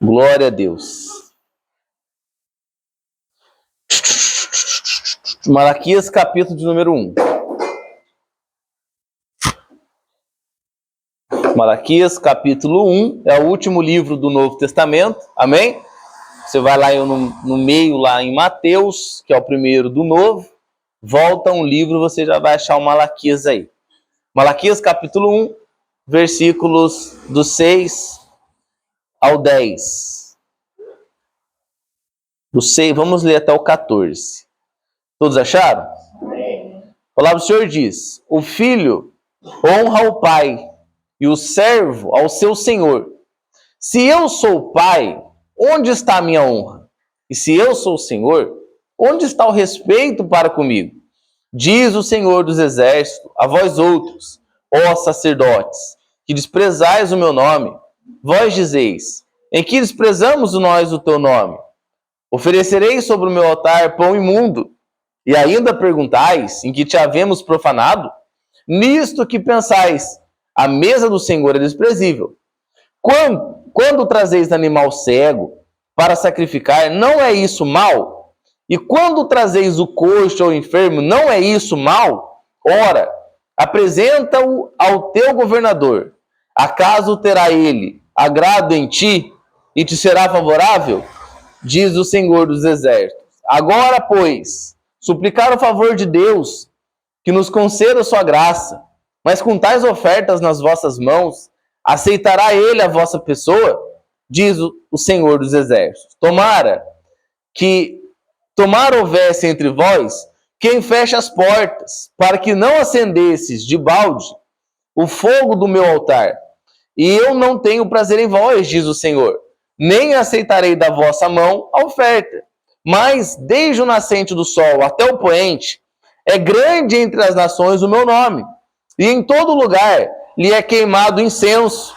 Glória a Deus. Malaquias, capítulo de número 1. Malaquias, capítulo 1, é o último livro do Novo Testamento, amém? Você vai lá no meio, lá em Mateus, que é o primeiro do Novo, volta um livro, você já vai achar o Malaquias aí. Malaquias, capítulo 1, versículos do 6 ao 10. Do 6, vamos ler até o 14. Todos acharam? A palavra do Senhor diz: o filho honra o pai, e o servo ao seu senhor. Se eu sou pai, onde está a minha honra? E se eu sou o senhor, onde está o respeito para comigo? Diz o Senhor dos Exércitos a vós outros, ó sacerdotes, que desprezais o meu nome. Vós dizeis: em que desprezamos nós o teu nome? Oferecerei sobre o meu altar pão imundo, e ainda perguntais: em que te havemos profanado? Nisto que pensais: a mesa do Senhor é desprezível. Quando trazeis animal cego para sacrificar, não é isso mal? E quando trazeis o coxo ou enfermo, não é isso mal? Ora, apresenta-o ao teu governador. Acaso terá ele agrado em ti e te será favorável? Diz o Senhor dos Exércitos. Agora, pois, suplicar o favor de Deus, que nos conceda sua graça, mas com tais ofertas nas vossas mãos, aceitará ele a vossa pessoa? Diz o Senhor dos Exércitos. Tomara houvesse entre vós quem feche as portas, para que não acendesses de balde o fogo do meu altar. E eu não tenho prazer em vós, diz o Senhor, nem aceitarei da vossa mão a oferta. Mas desde o nascente do sol até o poente, é grande entre as nações o meu nome, e em todo lugar lhe é queimado incenso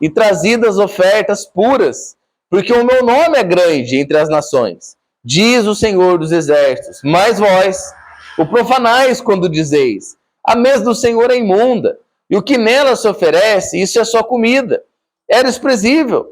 e trazidas ofertas puras, porque o meu nome é grande entre as nações, diz o Senhor dos Exércitos. Mas vós o profanais quando dizeis: a mesa do Senhor é imunda, e o que nela se oferece, isso é só comida, é desprezível.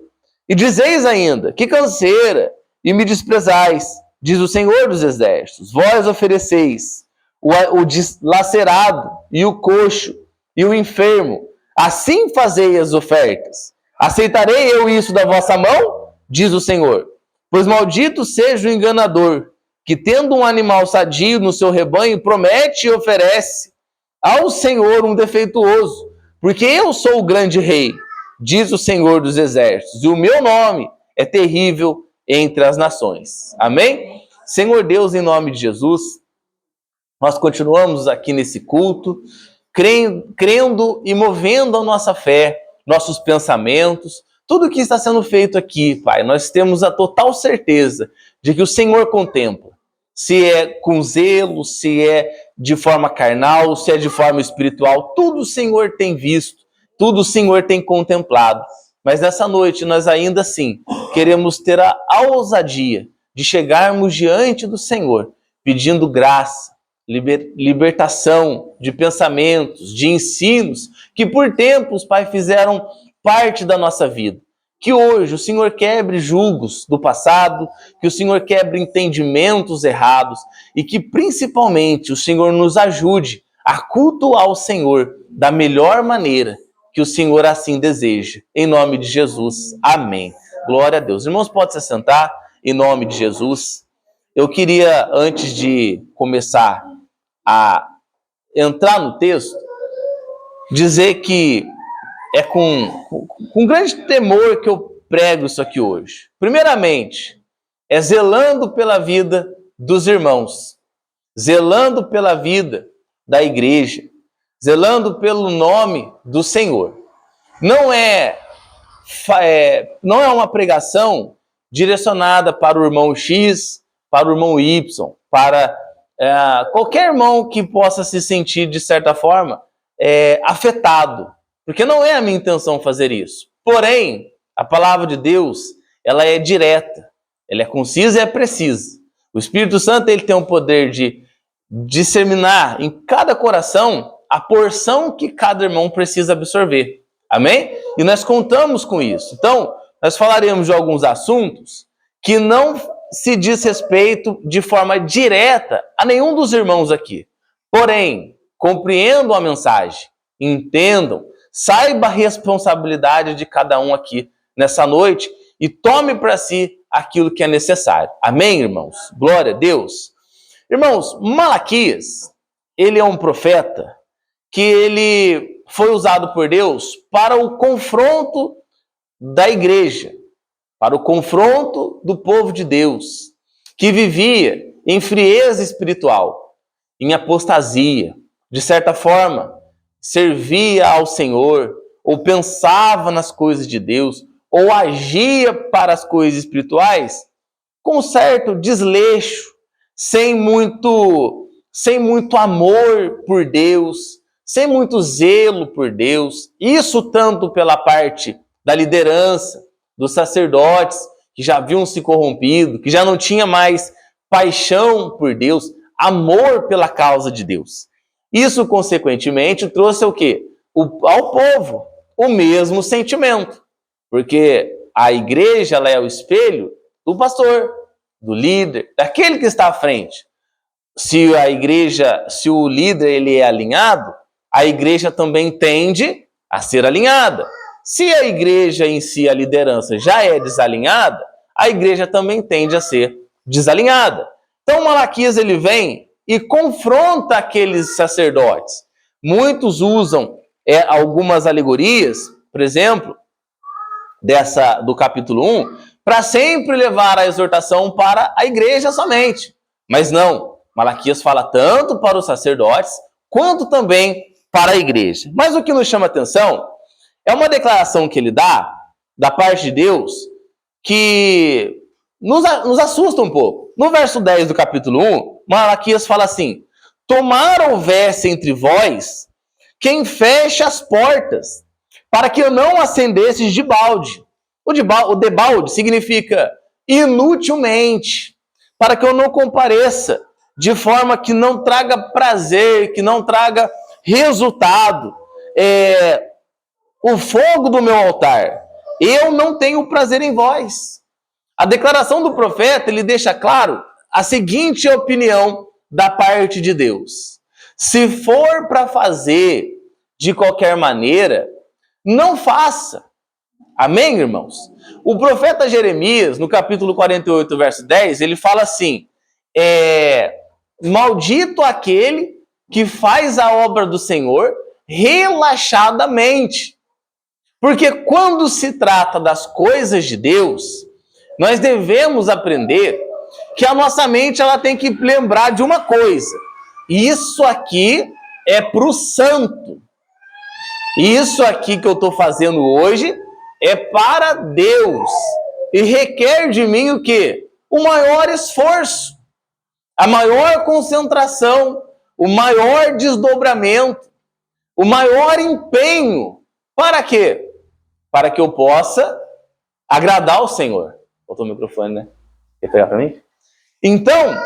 E dizeis ainda: que canseira, e me desprezais, diz o Senhor dos Exércitos. Vós ofereceis o dilacerado e o coxo e o enfermo, assim fazei as ofertas. Aceitarei eu isso da vossa mão? Diz o Senhor. Pois maldito seja o enganador, que tendo um animal sadio no seu rebanho, promete e oferece ao Senhor um defeituoso, porque eu sou o grande rei, diz o Senhor dos Exércitos, e o meu nome é terrível entre as nações. Amém? Senhor Deus, em nome de Jesus, nós continuamos aqui nesse culto, crendo e movendo a nossa fé, nossos pensamentos, tudo que está sendo feito aqui, Pai. Nós temos a total certeza de que o Senhor contempla, se é com zelo, se é de forma carnal, se é de forma espiritual, tudo o Senhor tem visto, tudo o Senhor tem contemplado. Mas nessa noite nós ainda assim queremos ter a ousadia de chegarmos diante do Senhor, pedindo graça, libertação de pensamentos, de ensinos, que por tempos, Pai, fizeram parte da nossa vida. Que hoje o Senhor quebre julgos do passado, que o Senhor quebre entendimentos errados e que principalmente o Senhor nos ajude a cultuar o Senhor da melhor maneira que o Senhor assim deseja. Em nome de Jesus. Amém. Glória a Deus. Irmãos, pode se sentar em nome de Jesus. Eu queria, antes de começar a entrar no texto, dizer que é com grande temor que eu prego isso aqui hoje. Primeiramente, é zelando pela vida dos irmãos, zelando pela vida da igreja, zelando pelo nome do Senhor. Não é uma pregação direcionada para o irmão X, para o irmão Y, para qualquer irmão que possa se sentir, de certa forma, afetado. Porque não é a minha intenção fazer isso. Porém, a palavra de Deus, ela é direta, ela é concisa e é precisa. O Espírito Santo, ele tem o poder de disseminar em cada coração a porção que cada irmão precisa absorver. Amém? E nós contamos com isso. Então, nós falaremos de alguns assuntos que não se diz respeito de forma direta a nenhum dos irmãos aqui. Porém, compreendam a mensagem, entendam, saiba a responsabilidade de cada um aqui nessa noite e tome para si aquilo que é necessário. Amém, irmãos? Glória a Deus. Irmãos, Malaquias, ele é um profeta que ele foi usado por Deus para o confronto da igreja, para o confronto do povo de Deus, que vivia em frieza espiritual, em apostasia, de certa forma, servia ao Senhor, ou pensava nas coisas de Deus, ou agia para as coisas espirituais com certo desleixo, sem muito amor por Deus, sem muito zelo por Deus. Isso tanto pela parte da liderança, dos sacerdotes, que já haviam se corrompido, que já não tinha mais paixão por Deus, amor pela causa de Deus. Isso, consequentemente, trouxe o quê? Ao povo o mesmo sentimento. Porque a igreja ela é o espelho do pastor, do líder, daquele que está à frente. Se o líder ele é alinhado, a igreja também tende a ser alinhada. Se a igreja em si, a liderança, já é desalinhada, a igreja também tende a ser desalinhada. Então Malaquias ele vem e confronta aqueles sacerdotes. Muitos usam algumas alegorias, por exemplo, do capítulo 1, para sempre levar a exortação para a igreja somente. Mas não, Malaquias fala tanto para os sacerdotes, quanto também para a igreja. Mas o que nos chama atenção é uma declaração que ele dá, da parte de Deus, que nos assusta um pouco. No verso 10 do capítulo 1, Malaquias fala assim: tomara houvesse entre vós quem feche as portas, para que eu não acendesse de balde. O debalde significa inutilmente, para que eu não compareça, de forma que não traga prazer, que não traga resultado. O fogo do meu altar, eu não tenho prazer em vós. A declaração do profeta, ele deixa claro a seguinte opinião da parte de Deus: se for para fazer de qualquer maneira, não faça. Amém, irmãos? O profeta Jeremias, no capítulo 48, verso 10, ele fala assim: maldito aquele que faz a obra do Senhor relaxadamente. Porque quando se trata das coisas de Deus, nós devemos aprender que a nossa mente ela tem que lembrar de uma coisa: isso aqui é para o santo. Isso aqui que eu estou fazendo hoje é para Deus. E requer de mim o quê? O maior esforço, a maior concentração, o maior desdobramento, o maior empenho. Para quê? Para que eu possa agradar o Senhor. Botou o microfone, né? Quer pegar para mim? Então,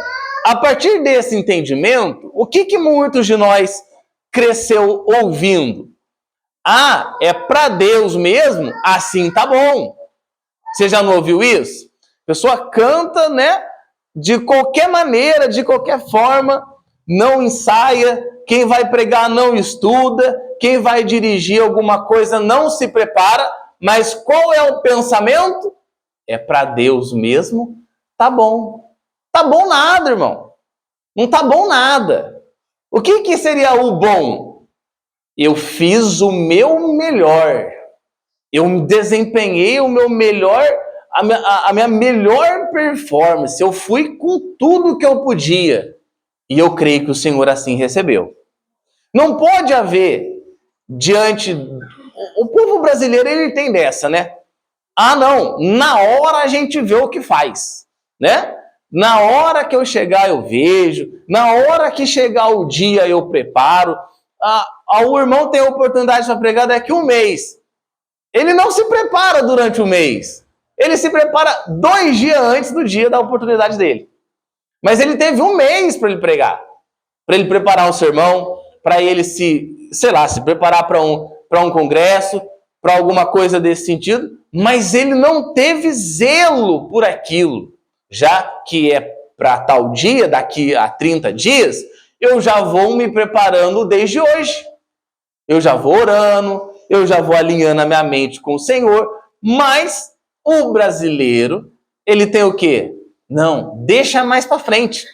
a partir desse entendimento, o que muitos de nós cresceu ouvindo? Ah, é para Deus mesmo? Assim tá bom. Você já não ouviu isso? A pessoa canta, né? De qualquer maneira, de qualquer forma, não ensaia. Quem vai pregar não estuda. Quem vai dirigir alguma coisa não se prepara. Mas qual é o pensamento? É para Deus mesmo? Tá bom. Tá bom nada, irmão. Não tá bom nada. O que seria o bom? Eu fiz o meu melhor. Eu desempenhei o meu melhor, a minha melhor performance. Eu fui com tudo que eu podia. E eu creio que o Senhor assim recebeu. Não pode haver diante... O povo brasileiro, ele tem dessa, né? Ah, não. Na hora a gente vê o que faz, né? Na hora que eu chegar eu vejo. Na hora que chegar o dia eu preparo. O irmão tem a oportunidade para pregar daqui a um mês. Ele não se prepara durante o mês. Ele se prepara 2 dias antes do dia da oportunidade dele. Mas ele teve um mês para ele pregar. Para ele preparar um sermão, para ele se preparar para um congresso, para alguma coisa desse sentido. mas ele não teve zelo por aquilo. Já que é para tal dia, daqui a 30 dias, eu já vou me preparando desde hoje. Eu já vou orando, eu já vou alinhando a minha mente com o Senhor, mas o brasileiro, ele tem o quê? Não, deixa mais para frente.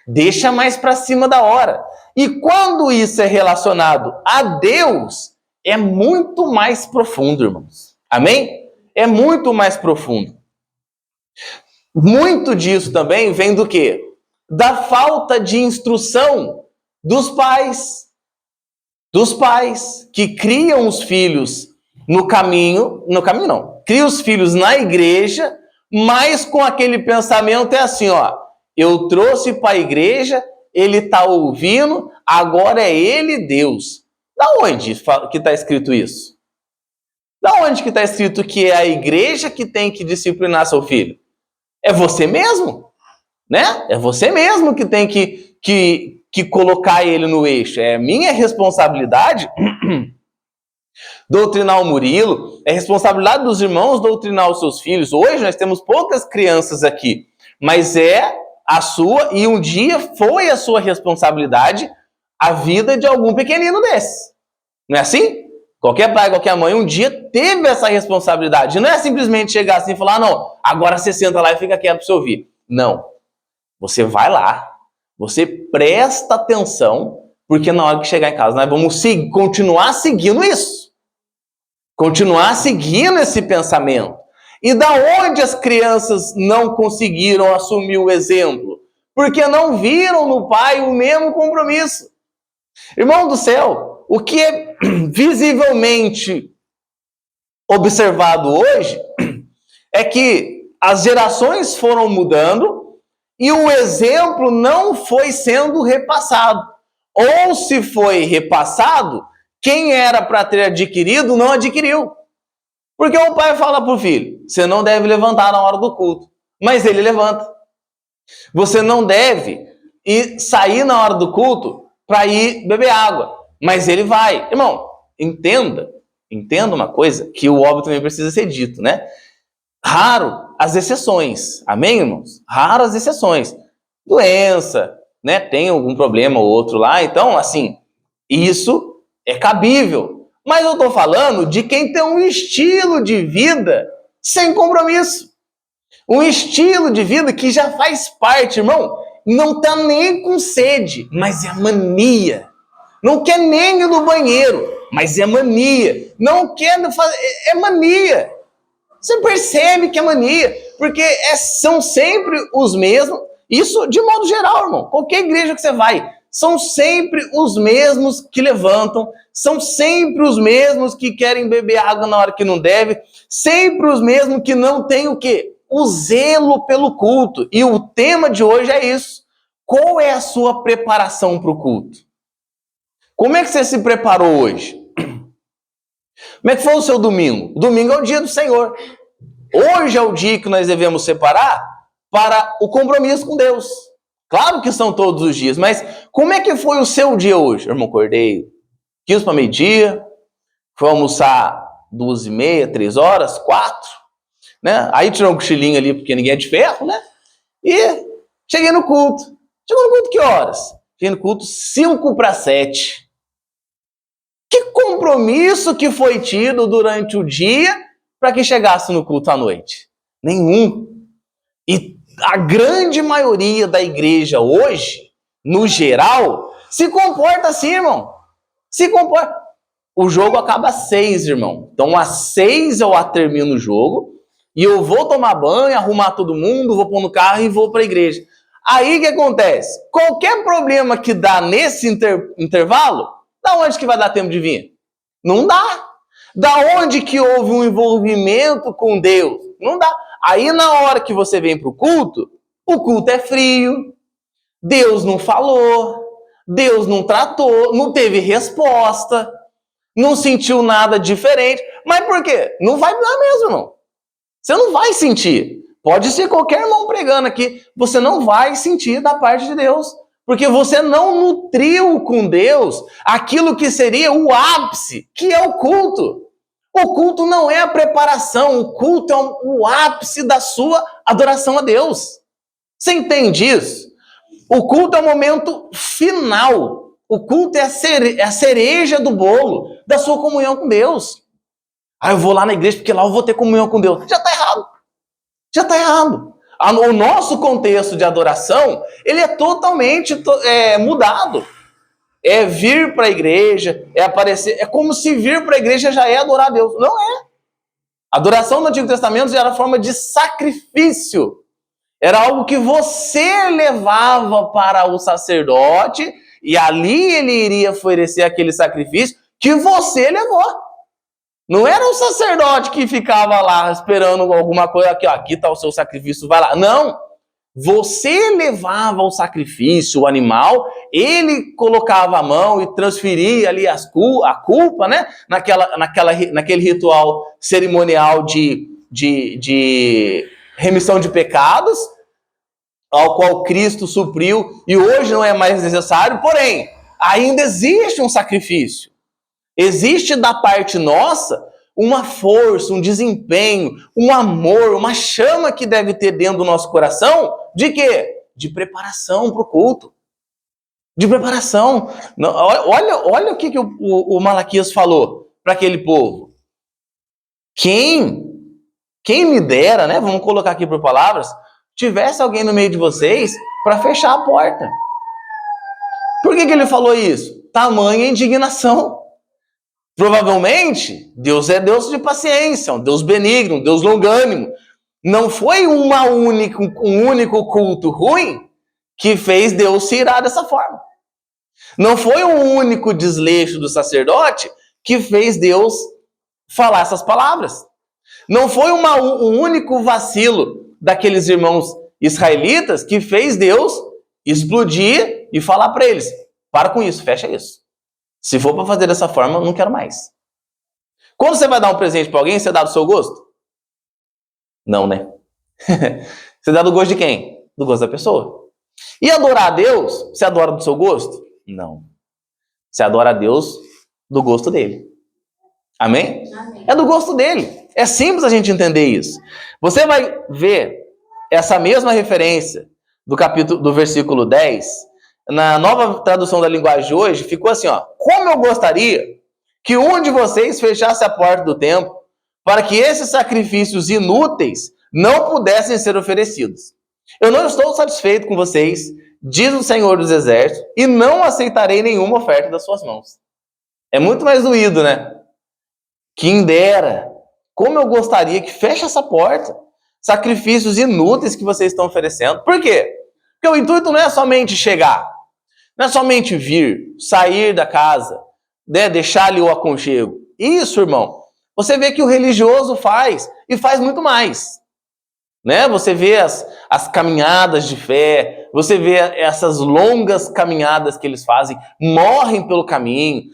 Deixa mais para cima da hora. E quando isso é relacionado a Deus, é muito mais profundo, irmãos. Amém? É muito mais profundo. Muito disso também vem do quê? Da falta de instrução dos pais. Dos pais que criam os filhos no caminho não, criam os filhos na igreja, mas com aquele pensamento é assim, ó, eu trouxe para a igreja, ele está ouvindo, agora é ele Deus. Da onde que está escrito isso? Da onde que está escrito que é a igreja que tem que disciplinar seu filho? É você mesmo, né? É você mesmo que tem que colocar ele no eixo. É minha responsabilidade doutrinar o Murilo, é responsabilidade dos irmãos doutrinar os seus filhos. Hoje nós temos poucas crianças aqui, mas é a sua, e um dia foi a sua responsabilidade a vida de algum pequenino desse. Não é assim? Qualquer pai, qualquer mãe, um dia teve essa responsabilidade. Não é simplesmente chegar assim e falar, não, agora você senta lá e fica quieto para você ouvir. Não. Você vai lá, você presta atenção, porque na hora que chegar em casa nós vamos continuar seguindo isso. Continuar seguindo esse pensamento. E da onde as crianças não conseguiram assumir o exemplo? Porque não viram no pai o mesmo compromisso. Irmão do céu, o que é visivelmente observado hoje é que as gerações foram mudando e o exemplo não foi sendo repassado. Ou se foi repassado, quem era para ter adquirido não adquiriu. Porque o pai fala para o filho, você não deve levantar na hora do culto, mas ele levanta. Você não deve sair na hora do culto para ir beber água, mas ele vai. Irmão, entenda uma coisa, que o óbvio também precisa ser dito, né? Raro as exceções, amém, irmãos? Raro as exceções. Doença, né? Tem algum problema ou outro lá, então, assim, isso é cabível. Mas eu estou falando de quem tem um estilo de vida sem compromisso. Um estilo de vida que já faz parte, irmão. Não está nem com sede, mas é mania. Não quer nem ir no banheiro, mas é mania. Não quer fazer, é mania. Você percebe que é mania, porque são sempre os mesmos. Isso de modo geral, irmão. Qualquer igreja que você vai, são sempre os mesmos que levantam, são sempre os mesmos que querem beber água na hora que não deve, sempre os mesmos que não têm o quê? O zelo pelo culto. E o tema de hoje é isso. Qual é a sua preparação para o culto? Como é que você se preparou hoje? Como é que foi o seu domingo? O domingo é o dia do Senhor. Hoje é o dia que nós devemos separar para o compromisso com Deus. Claro que são todos os dias, mas como é que foi o seu dia hoje? Irmão, acordei 15 para meio-dia, fui almoçar 2h30, 3 horas, 4, né? Aí tirou um cochilinho ali, porque ninguém é de ferro, né? E cheguei no culto. Chegou no culto que horas? Cheguei no culto 5 para 7. Que compromisso que foi tido durante o dia para que chegasse no culto à noite? Nenhum. E a grande maioria da igreja hoje, no geral, se comporta assim, irmão. Se comporta. O jogo acaba às 6, irmão. Então, às 6 eu termino o jogo e eu vou tomar banho, arrumar todo mundo, vou pôr no carro e vou para a igreja. Aí o que acontece? Qualquer problema que dá nesse intervalo, da onde que vai dar tempo de vir? Não dá. Da onde que houve um envolvimento com Deus? Não dá. Aí na hora que você vem para o culto é frio, Deus não falou, Deus não tratou, não teve resposta, não sentiu nada diferente. Mas por quê? Não vai dar mesmo, não. Você não vai sentir. Pode ser qualquer irmão pregando aqui, você não vai sentir da parte de Deus. Porque você não nutriu com Deus aquilo que seria o ápice, que é o culto. O culto não é a preparação, o culto é o ápice da sua adoração a Deus. Você entende isso? O culto é o momento final. O culto é a cereja do bolo da sua comunhão com Deus. Eu vou lá na igreja porque lá eu vou ter comunhão com Deus. Já está errado. Já está errado. O nosso contexto de adoração, ele é totalmente mudado. É vir para a igreja, é aparecer. É como se vir para a igreja já é adorar a Deus. Não é. A adoração no Antigo Testamento já era forma de sacrifício. Era algo que você levava para o sacerdote e ali ele iria oferecer aquele sacrifício que você levou. Não era o sacerdote que ficava lá esperando alguma coisa. Aqui está o seu sacrifício, vai lá. Não. Você levava o sacrifício, o animal, ele colocava a mão e transferia ali a culpa, né? Naquele ritual cerimonial de remissão de pecados, ao qual Cristo supriu, e hoje não é mais necessário, porém, ainda existe um sacrifício. Existe da parte nossa uma força, um desempenho, um amor, uma chama que deve ter dentro do nosso coração, de quê? De preparação para o culto. De preparação. Olha o que o Malaquias falou para aquele povo. Quem me dera, né? Vamos colocar aqui por palavras, tivesse alguém no meio de vocês para fechar a porta. Por que ele falou isso? Tamanha indignação. Provavelmente, Deus é Deus de paciência, um Deus benigno, um Deus longânimo. Não foi um único culto ruim que fez Deus se irar dessa forma. Não foi um único desleixo do sacerdote que fez Deus falar essas palavras. Não foi um único vacilo daqueles irmãos israelitas que fez Deus explodir e falar para eles: para com isso, fecha isso. Se for para fazer dessa forma, eu não quero mais. Quando você vai dar um presente para alguém, você dá do seu gosto? Não, né? Você dá do gosto de quem? Do gosto da pessoa. E adorar a Deus, você adora do seu gosto? Não. Você adora a Deus do gosto dele. Amém? Amém. É do gosto dele. É simples a gente entender isso. Você vai ver essa mesma referência do versículo 10, na nova tradução da linguagem de hoje, ficou assim, ó: como eu gostaria que um de vocês fechasse a porta do templo para que esses sacrifícios inúteis não pudessem ser oferecidos. Eu não estou satisfeito com vocês, diz o Senhor dos Exércitos, e não aceitarei nenhuma oferta das suas mãos. É muito mais doído, né? Quem dera. Como eu gostaria que feche essa porta. Sacrifícios inúteis que vocês estão oferecendo. Por quê? Porque o intuito não é somente chegar. Não é somente vir, sair da casa, né, deixar ali o aconchego. Isso, irmão, você vê que o religioso faz, e faz muito mais. Né? Você vê as caminhadas de fé, você vê essas longas caminhadas que eles fazem, morrem pelo caminho,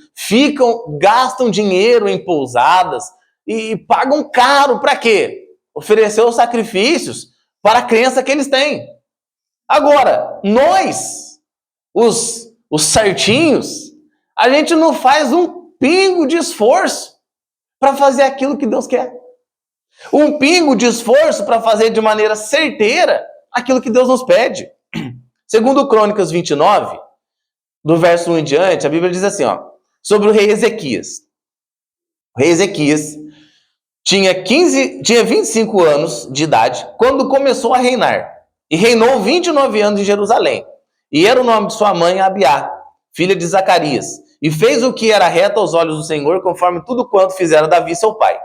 gastam dinheiro em pousadas e pagam caro para quê? Oferecer os sacrifícios para a crença que eles têm. Agora, nós, os certinhos, a gente não faz um pingo de esforço para fazer aquilo que Deus quer. Um pingo de esforço para fazer de maneira certeira aquilo que Deus nos pede. Segundo Crônicas 29, do verso 1 em diante, a Bíblia diz assim, ó, sobre o rei Ezequias. O rei Ezequias tinha 25 anos de idade quando começou a reinar. E reinou 29 anos em Jerusalém. E era o nome de sua mãe Abiá, filha de Zacarias. E fez o que era reto aos olhos do Senhor, conforme tudo quanto fizera Davi, seu pai.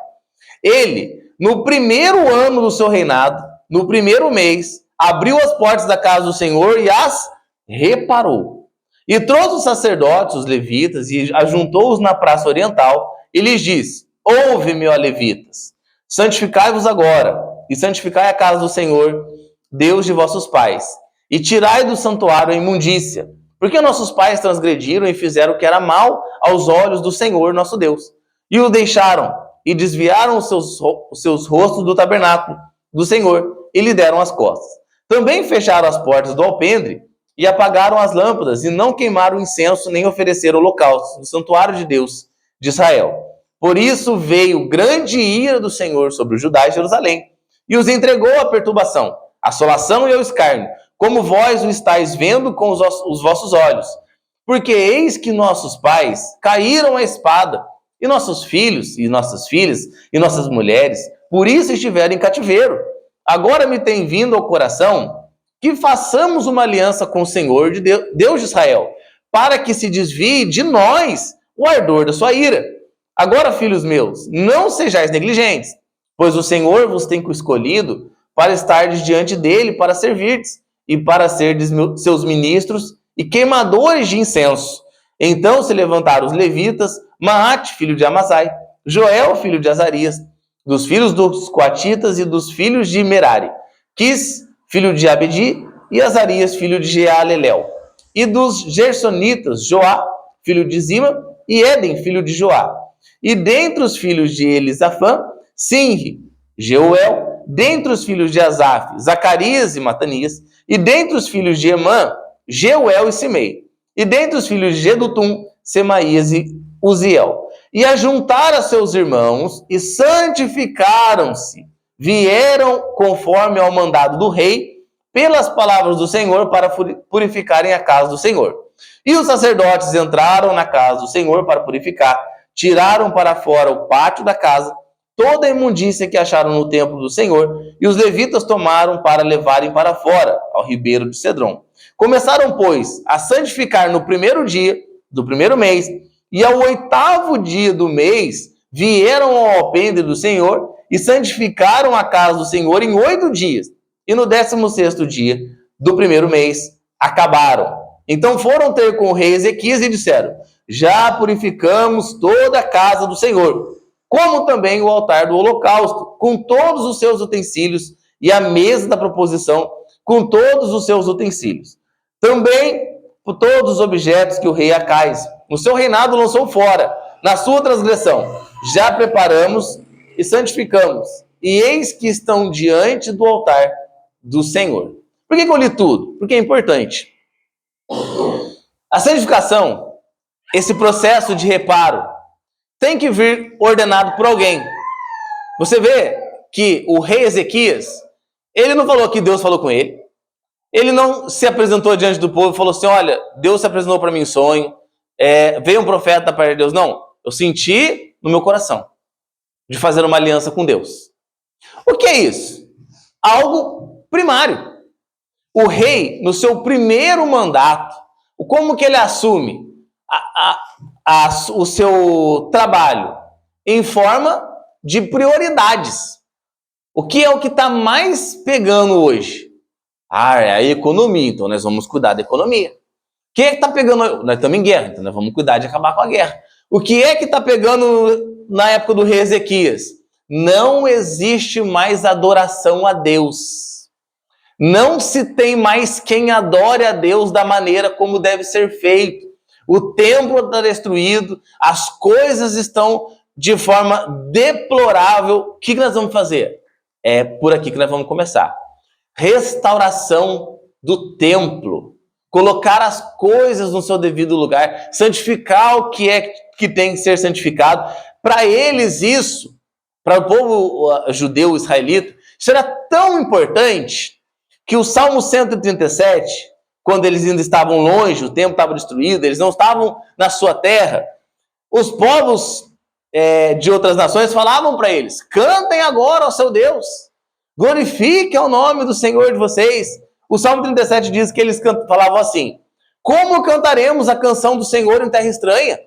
Ele, no primeiro ano do seu reinado, no primeiro mês, abriu as portas da casa do Senhor e as reparou. E trouxe os sacerdotes, os levitas, e ajuntou-os na praça oriental, e lhes disse: ouve-me, ó levitas, santificai-vos agora, e santificai a casa do Senhor, Deus de vossos pais, e tirai do santuário a imundícia, porque nossos pais transgrediram e fizeram o que era mal aos olhos do Senhor, nosso Deus, e o deixaram, e desviaram os seus rostos do tabernáculo do Senhor, e lhe deram as costas. Também fecharam as portas do alpendre, e apagaram as lâmpadas, e não queimaram incenso, nem ofereceram holocaustos no santuário de Deus de Israel. Por isso veio grande ira do Senhor sobre Judá e Jerusalém, e os entregou à perturbação, à assolação e ao escárnio, como vós o estáis vendo com os vossos olhos. Porque eis que nossos pais caíram à espada, e nossos filhos, e nossas filhas, e nossas mulheres, por isso estiveram em cativeiro. Agora me tem vindo ao coração que façamos uma aliança com o Senhor, Deus de Israel, para que se desvie de nós o ardor da sua ira. Agora, filhos meus, não sejais negligentes, pois o Senhor vos tem escolhido para estardes diante dele, para servirdes, e para serdes seus ministros e queimadores de incenso. Então se levantaram os levitas, Maate, filho de Amasai, Joel, filho de Azarias, dos filhos dos coatitas e dos filhos de Merari, Quis, filho de Abedi, e Azarias, filho de Jealelel, e dos gersonitas, Joá, filho de Zima, e Éden, filho de Joá. E dentre os filhos de Elisafã, Sinri, Jeuel, dentre os filhos de Asaf, Zacarias e Matanias, e dentre os filhos de Emã, Jeuel e Simei, e dentre os filhos de Jedutum, Semaías e Uziel. E ajuntaram a seus irmãos e santificaram-se, vieram conforme ao mandado do rei, pelas palavras do Senhor, para purificarem a casa do Senhor. E os sacerdotes entraram na casa do Senhor para purificar, tiraram para fora o pátio da casa, toda a imundícia que acharam no templo do Senhor, e os levitas tomaram para levarem para fora, ao ribeiro de Cedron. Começaram, pois, a santificar no primeiro dia do primeiro mês, e ao 8º dia do mês, vieram ao alpendre do Senhor, e santificaram a casa do Senhor em 8 dias. E no 16º dia do primeiro mês, acabaram. Então foram ter com o rei Ezequias e disseram: já purificamos toda a casa do Senhor, como também o altar do holocausto, com todos os seus utensílios, e a mesa da proposição, com todos os seus utensílios. Também por todos os objetos que o rei Acais, no seu reinado, lançou fora, na sua transgressão. Já preparamos e santificamos, e eis que estão diante do altar do Senhor. Por que eu li tudo? Porque é importante. A santificação, esse processo de reparo, tem que vir ordenado por alguém. Você vê que o rei Ezequias, ele não falou que Deus falou com ele. Ele não se apresentou diante do povo e falou assim: olha, Deus se apresentou para mim em sonho, veio um profeta da parte de Deus. Não, eu senti no meu coração de fazer uma aliança com Deus. O que é isso? Algo primário. O rei, no seu primeiro mandato, como que ele assume o seu trabalho? Em forma de prioridades. O que é o que está mais pegando hoje? É a economia, então nós vamos cuidar da economia. O que é que está pegando? Nós estamos em guerra, então nós vamos cuidar de acabar com a guerra. O que é que está pegando na época do rei Ezequias? Não existe mais adoração a Deus. Não se tem mais quem adore a Deus da maneira como deve ser feito. O templo está destruído, as coisas estão de forma deplorável. O que nós vamos fazer? É por aqui que nós vamos começar. Restauração do templo. Colocar as coisas no seu devido lugar. Santificar o que é que tem que ser santificado. Para eles isso, para o povo judeu israelita, isso era tão importante que o Salmo 137, quando eles ainda estavam longe, o templo estava destruído, eles não estavam na sua terra, os povos de outras nações falavam para eles: cantem agora ao seu Deus, glorifiquem o nome do Senhor de vocês. O Salmo 37 diz que eles falavam assim: como cantaremos a canção do Senhor em terra estranha?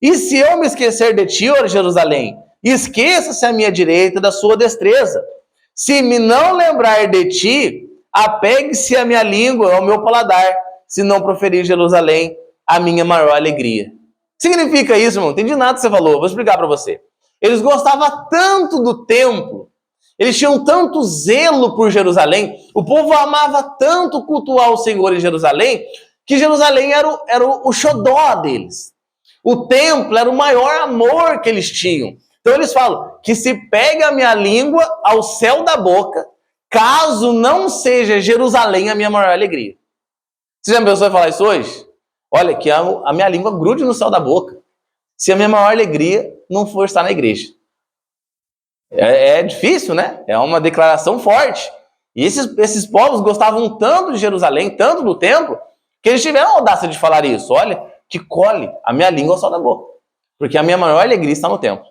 E se eu me esquecer de ti, ó Jerusalém, esqueça-se à minha direita da sua destreza. Se me não lembrar de ti, apegue-se a minha língua ao meu paladar, se não proferir Jerusalém a minha maior alegria. Significa isso, irmão? Não entendi nada que você falou, vou explicar para você. Eles gostavam tanto do templo, eles tinham tanto zelo por Jerusalém, o povo amava tanto cultuar o Senhor em Jerusalém, que Jerusalém era o xodó deles. O templo era o maior amor que eles tinham. Então eles falam que se pega a minha língua ao céu da boca, caso não seja Jerusalém a minha maior alegria. Você já pensou em falar isso hoje? Olha, que a minha língua grude no céu da boca. se a minha maior alegria não for estar na igreja? É difícil, né? É uma declaração forte. E esses povos gostavam tanto de Jerusalém, tanto do templo, que eles tiveram a audácia de falar isso. Olha, que colhe a minha língua só da boca. Porque a minha maior alegria está no templo.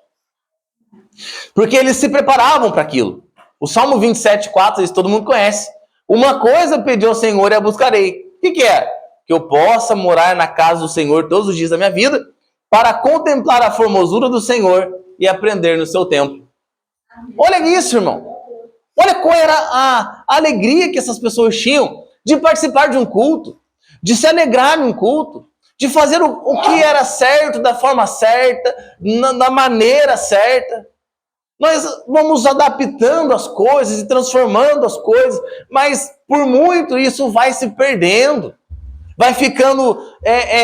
Porque eles se preparavam para aquilo. O Salmo 27:4, isso todo mundo conhece. Uma coisa pedi ao Senhor e a buscarei. O que é? Que eu possa morar na casa do Senhor todos os dias da minha vida, para contemplar a formosura do Senhor e aprender no seu templo. Olha isso, irmão. Olha qual era a alegria que essas pessoas tinham de participar de um culto, de se alegrar em um culto, de fazer o que era certo, da forma certa, da maneira certa. Nós vamos adaptando as coisas e transformando as coisas, mas por muito isso vai se perdendo, vai ficando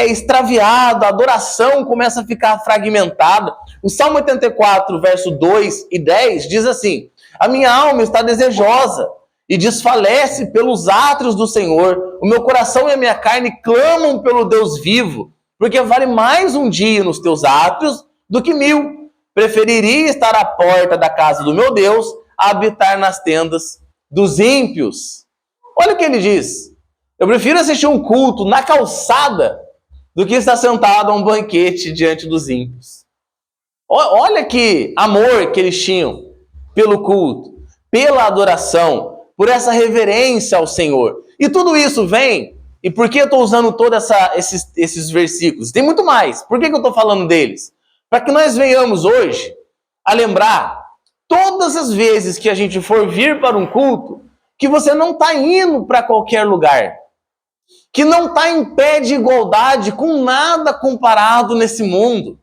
extraviado, a adoração começa a ficar fragmentada. O Salmo 84, verso 2 e 10 diz assim: a minha alma está desejosa e desfalece pelos átrios do Senhor. O meu coração e a minha carne clamam pelo Deus vivo, porque vale mais um dia nos teus átrios do que 1000. Preferiria estar à porta da casa do meu Deus a habitar nas tendas dos ímpios. Olha o que ele diz. Eu prefiro assistir um culto na calçada do que estar sentado a um banquete diante dos ímpios. Olha que amor que eles tinham pelo culto, pela adoração, por essa reverência ao Senhor. E tudo isso vem, e por que eu estou usando todos esses versículos? Tem muito mais. Por que eu estou falando deles? Para que nós venhamos hoje a lembrar, todas as vezes que a gente for vir para um culto, que você não está indo para qualquer lugar, que não está em pé de igualdade com nada comparado nesse mundo.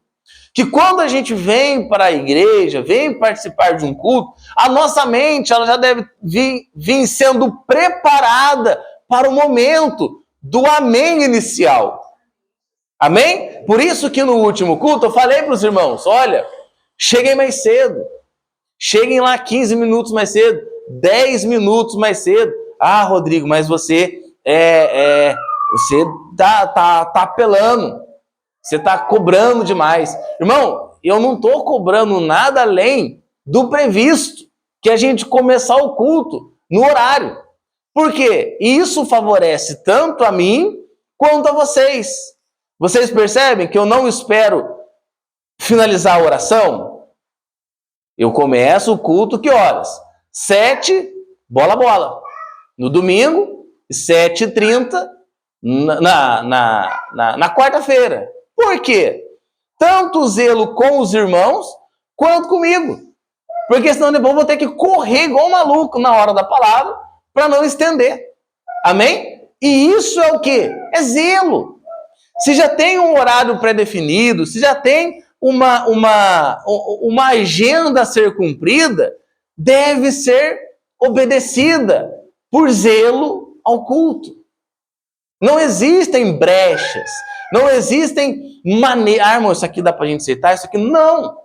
Que quando a gente vem para a igreja, vem participar de um culto, a nossa mente ela já deve vir sendo preparada para o momento do amém inicial. Amém? Por isso que no último culto eu falei para os irmãos, olha, cheguem mais cedo. Cheguem lá 15 minutos mais cedo, 10 minutos mais cedo. Ah, Rodrigo, mas você você tá apelando. Você está cobrando demais. Irmão, eu não estou cobrando nada além do previsto, que a gente começar o culto no horário. Por quê? Isso favorece tanto a mim quanto a vocês. Vocês percebem que eu não espero finalizar a oração? Eu começo o culto que horas? 7, bola. No domingo, 7h30, na quarta-feira. Por quê? Tanto zelo com os irmãos, quanto comigo. Porque senão depois eu vou ter que correr igual um maluco na hora da palavra, para não estender. Amém? E isso é o quê? É zelo. Se já tem um horário pré-definido, se já tem uma agenda a ser cumprida, deve ser obedecida por zelo ao culto. Não existem brechas, não existem maneiras. Ah, irmão, isso aqui dá pra gente aceitar, isso aqui não.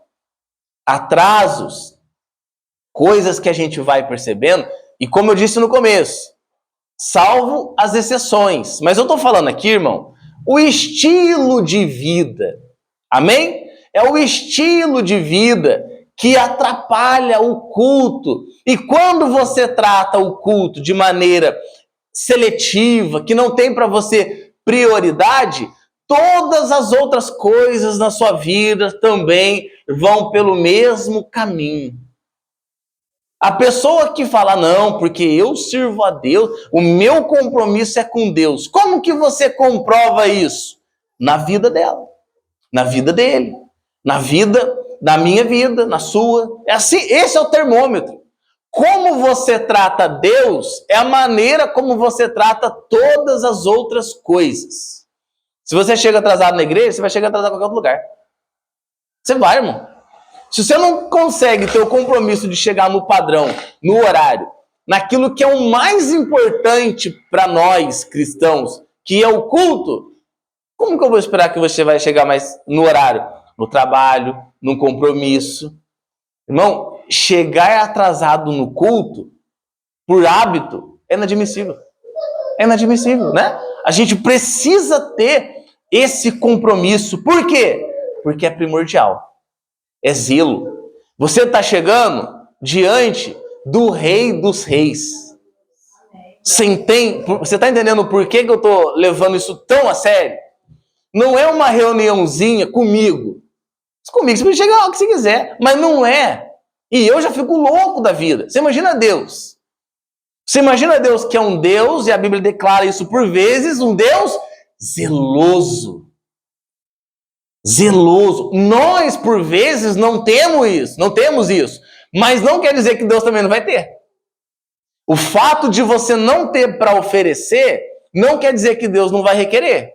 Atrasos, coisas que a gente vai percebendo, e como eu disse no começo, salvo as exceções. Mas eu tô falando aqui, irmão, o estilo de vida. Amém? É o estilo de vida que atrapalha o culto. E quando você trata o culto de maneira seletiva, que não tem para você prioridade, todas as outras coisas na sua vida também vão pelo mesmo caminho. A pessoa que fala, não, porque eu sirvo a Deus, o meu compromisso é com Deus. Como que você comprova isso? Na vida dela, na vida dele, na vida, na minha vida, na sua. É assim, esse é o termômetro. Como você trata Deus é a maneira como você trata todas as outras coisas. Se você chega atrasado na igreja, você vai chegar atrasado em qualquer outro lugar. Você vai, irmão. Se você não consegue ter o compromisso de chegar no padrão, no horário, naquilo que é o mais importante para nós cristãos, que é o culto, como que eu vou esperar que você vai chegar mais no horário? No trabalho, no compromisso. Irmão, chegar atrasado no culto, por hábito, é inadmissível. É inadmissível, né? A gente precisa ter esse compromisso. Por quê? porque é primordial. É zelo. Você está chegando diante do Rei dos Reis. Você está entendendo por que eu estou levando isso tão a sério? Não é uma reuniãozinha comigo. Comigo você pode chegar ao que você quiser, mas não é. E eu já fico louco da vida. Você imagina Deus. Você imagina Deus que é um Deus, e a Bíblia declara isso por vezes, um Deus zeloso. Zeloso. Nós, por vezes, não temos isso. Mas não quer dizer que Deus também não vai ter. O fato de você não ter para oferecer, não quer dizer que Deus não vai requerer.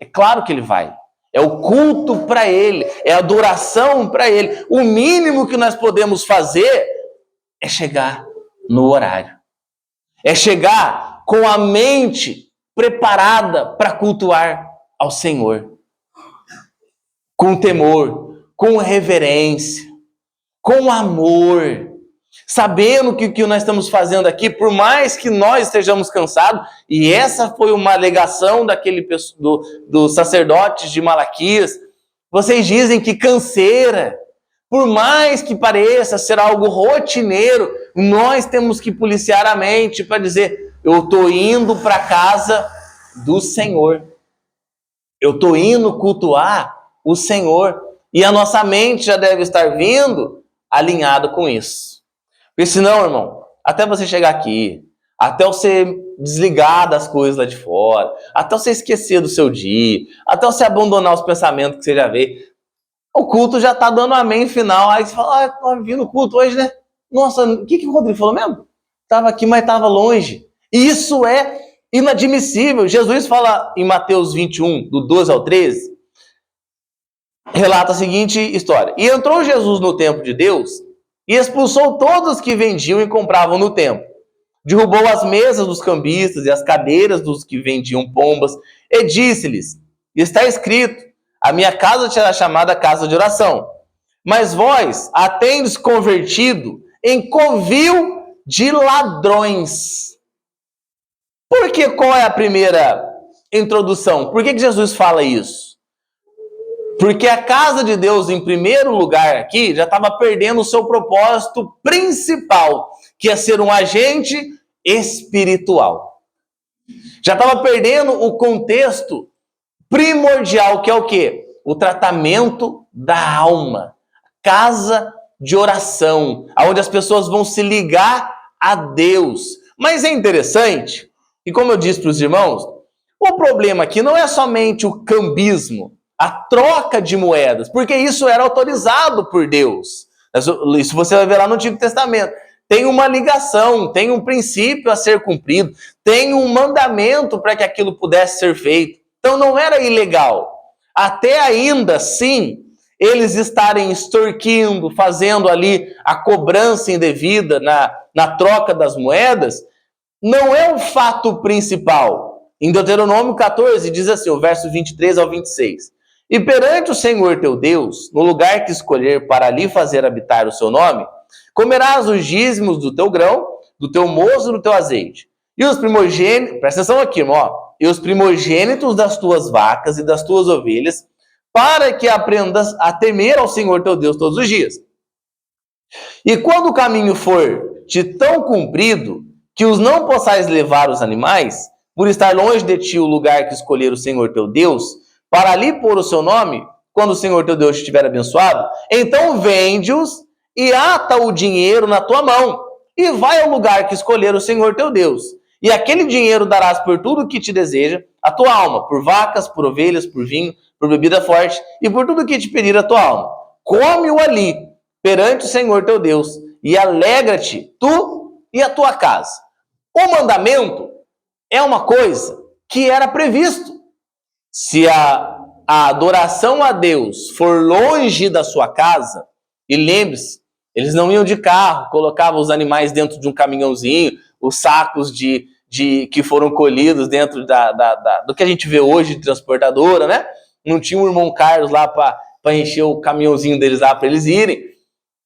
É claro que Ele vai. É o culto para Ele, é a adoração para Ele. O mínimo que nós podemos fazer é chegar no horário. É chegar com a mente preparada para cultuar ao Senhor. Com temor, com reverência, com amor. Sabendo que o que nós estamos fazendo aqui, por mais que nós estejamos cansados, e essa foi uma alegação dos sacerdotes de Malaquias, vocês dizem que canseira, por mais que pareça ser algo rotineiro, nós temos que policiar a mente para dizer, eu estou indo para a casa do Senhor. Eu estou indo cultuar o Senhor. E a nossa mente já deve estar vindo alinhada com isso. Porque senão, irmão, até você chegar aqui, até você desligar das coisas lá de fora, até você esquecer do seu dia, até você abandonar os pensamentos que você já vê, o culto já está dando amém final. Aí você fala, estava vindo o culto hoje, né? Nossa, o que o Rodrigo falou mesmo? Estava aqui, mas estava longe. Isso é inadmissível. Jesus fala em Mateus 21, do 12 ao 13, relata a seguinte história. E entrou Jesus no templo de Deus e expulsou todos que vendiam e compravam no templo. Derrubou as mesas dos cambistas e as cadeiras dos que vendiam pombas e disse-lhes, está escrito, a minha casa será chamada casa de oração, mas vós a tendes convertido em covil de ladrões. Por que? Qual é a primeira introdução? Por que Jesus fala isso? Porque a casa de Deus, em primeiro lugar aqui, já estava perdendo o seu propósito principal, que é ser um agente espiritual. Já estava perdendo o contexto primordial, que é o quê? O tratamento da alma. Casa de oração, onde as pessoas vão se ligar a Deus. Mas é interessante, e como eu disse para os irmãos, o problema aqui não é somente o cambismo, a troca de moedas, porque isso era autorizado por Deus. Isso você vai ver lá no Antigo Testamento. Tem uma ligação, tem um princípio a ser cumprido, tem um mandamento para que aquilo pudesse ser feito. Então não era ilegal. Até ainda assim, eles estarem extorquindo, fazendo ali a cobrança indevida na troca das moedas, não é o fato principal. Em Deuteronômio 14 diz assim, o verso 23 ao 26. E perante o Senhor teu Deus, no lugar que escolher para ali fazer habitar o seu nome, comerás os dízimos do teu grão, do teu moço e do teu azeite. E os primogênitos, presta atenção aqui, irmão, e os primogênitos das tuas vacas e das tuas ovelhas, para que aprendas a temer ao Senhor teu Deus todos os dias. E quando o caminho for de tão comprido, que os não possais levar os animais, por estar longe de ti o lugar que escolher o Senhor teu Deus, para ali pôr o seu nome, quando o Senhor teu Deus estiver abençoado, então vende-os e ata o dinheiro na tua mão, e vai ao lugar que escolher o Senhor teu Deus. E aquele dinheiro darás por tudo o que te deseja, a tua alma, por vacas, por ovelhas, por vinho, por bebida forte, e por tudo o que te pedir a tua alma. Come-o ali, perante o Senhor teu Deus, e alegra-te, tu e a tua casa. O mandamento é uma coisa que era previsto. Se a adoração a Deus for longe da sua casa, e lembre-se, eles não iam de carro, colocavam os animais dentro de um caminhãozinho, os sacos que foram colhidos dentro do que a gente vê hoje de transportadora, né? Não tinha o irmão Carlos lá para encher o caminhãozinho deles lá para eles irem.